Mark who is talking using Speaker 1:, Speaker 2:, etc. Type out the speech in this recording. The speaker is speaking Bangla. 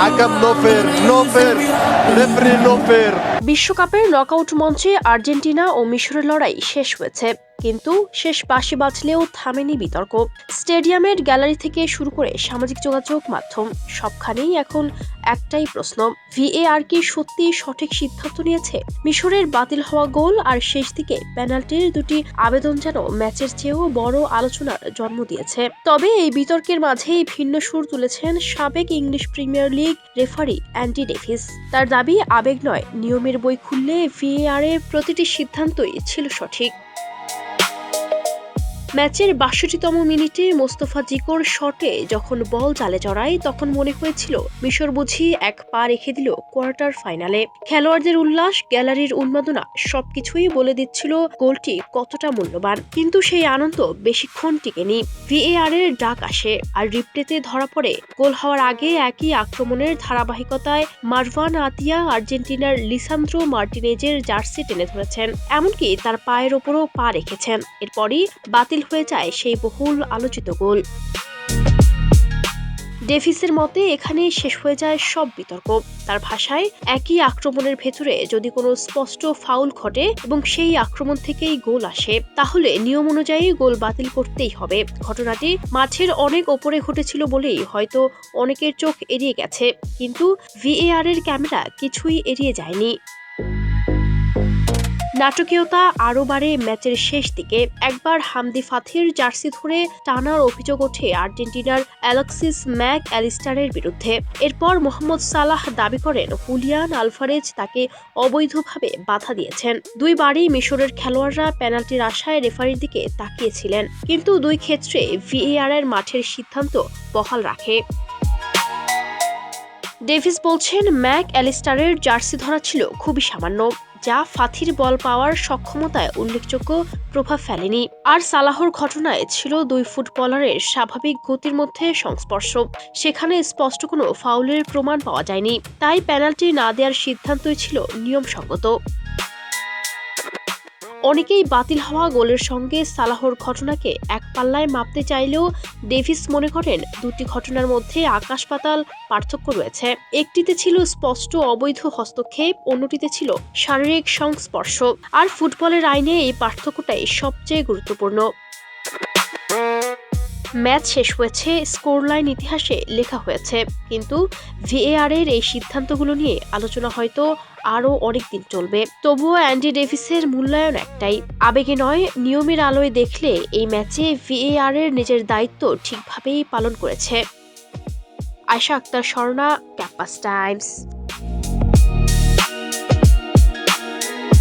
Speaker 1: حكم নো ফের রেফারি নো ফের।
Speaker 2: বিশ্বকাপের নকআউট মঞ্চে আর্জেন্টিনা ও মিশরের লড়াই শেষ হয়েছে, কিন্তু শেষ বাঁশি বাজলেও থামেনি বিতর্ক। স্টেডিয়ামের গ্যালারি থেকে শুরু করে সামাজিক যোগাযোগ মাধ্যম সবখানেই এখন একটাই প্রশ্ন, ভিএআর কি সত্যি সঠিক সিদ্ধান্ত নিয়েছে? মিশরের বাতিল হওয়া গোল আর শেষ দিকে পেনাল্টির দুটি আবেদন যেন ম্যাচের চেয়েও বড় আলোচনার জন্ম দিয়েছে। তবে এই বিতর্কের মাঝেই ভিন্ন সুর তুলেছেন সাবেক English Premier League referee Andy Davies. তার দাবি, আবেগ নয়, নিয়মের বই খুললে ভিএআর এর প্রতিটি সিদ্ধান্তই ছিল সঠিক। ম্যাচের ৬২তম মিনিটে মোস্তফা জিকোর শটে যখন বল জালে জড়ায় তখন মনে হয়েছিল মিশর বুঝি এক পা রেখে দিল কোয়ার্টার ফাইনালে। খেলোয়াড়দের উল্লাস, গ্যালারির উন্মাদনা সবকিছুই বলে দিচ্ছিল গোলটি কতটা মূল্যবান। কিন্তু সেই আনন্দ বেশিক্ষণ টিকেনি। ভিএআর এর ডাক আসে আর রিপ্লেতে ধরা পড়ে গোল হওয়ার আগে একই আক্রমণের ধারাবাহিকতায় মারওয়ান আতিয়া আর্জেন্টিনার লিসান্দ্রো মার্টিনেজের জার্সি টেনে ধরেছেন, এমনকি তার পায়ের ওপরও পা রেখেছেন। এরপরই বাতিল হয়ে যায় সেই বহুল আলোচিত গোল। ডেভিসের মতে এখানে শেষ হয়ে যায় সব বিতর্ক। তার ভাষায়, একই আক্রমণের ভেতরে যদি কোনো স্পষ্ট ফাউল ঘটে এবং সেই আক্রমণ থেকেই গোল আসে, তাহলে নিয়ম অনুযায়ী গোল বাতিল করতেই হবে। ঘটনাটি মাঠের অনেক ওপরে ঘটেছিল বলেই হয়তো অনেকের চোখ এড়িয়ে গেছে, কিন্তু ভিএআর এর ক্যামেরা কিছুই এড়িয়ে যায়নি। নাটকীয়তা আরও বাড়ে ম্যাচের শেষ দিকে। একবার হামদি ফাথির জার্সি ধরে টানার অভিযোগ ওঠে আর্জেন্টিনার অ্যালেক্সিস ম্যাক অ্যালিস্টারের বিরুদ্ধে। এরপর মোহাম্মদ সালাহ দাবি করেন হুলিয়ান আলভারেজ তাকে অবৈধভাবে বাধা দিয়েছেন। দুইবারই মিশরের খেলোয়াড়রা পেনাল্টির আশায় রেফারির দিকে তাকিয়েছিলেন, কিন্তু দুই ক্ষেত্রে ভিএআর এর মাঠের সিদ্ধান্ত বহাল রাখে। ডেভিস বলছেন, ম্যাক অ্যালিস্টারের জার্সি ধরা ছিল খুবই সামান্য, যা ফাথির বল পাওয়ার সক্ষমতায় উল্লেখযোগ্য প্রভাব ফেলেনি। আর সালাহর ঘটনায় ছিল দুই ফুটবলারের স্বাভাবিক গতির মধ্যে সংস্পর্শ, সেখানে স্পষ্ট কোনো ফাউলের প্রমাণ পাওয়া যায়নি, তাই পেনাল্টি না দেওয়ার সিদ্ধান্তই ছিল নিয়মসঙ্গত। অনেকেই বাতিল হওয়া গোলের সঙ্গে সালাহর ঘটনাকে এক পাল্লায় মাপতে চাইলেও ডেভিস মনে করেন দুটি ঘটনার মধ্যে আকাশ পাতাল পার্থক্য রয়েছে। একটিতে ছিল স্পষ্ট অবৈধ হস্তক্ষেপ, অন্যটিতে ছিল শারীরিক সংস্পর্শ। আর ফুটবলের আইনে এই পার্থক্যটাই সবচেয়ে গুরুত্বপূর্ণ। ম্যাচ শেষ হয়েছে, স্কোরলাইন ইতিহাসে লেখা হয়েছে, কিন্তু ভিএআর এর এই সিদ্ধান্তগুলো নিয়ে আলোচনা হয়তো আরও অনেকদিন চলবে। তবুও অ্যান্ডি ডেভিসের মূল্যায়ন একটাই, আবেগে নয়, নিয়মের আলোয় দেখলে এই ম্যাচে ভিএআর এর নিজের দায়িত্ব ঠিকভাবেই পালন করেছে। Ayesha Akter Swarna, Campus Times.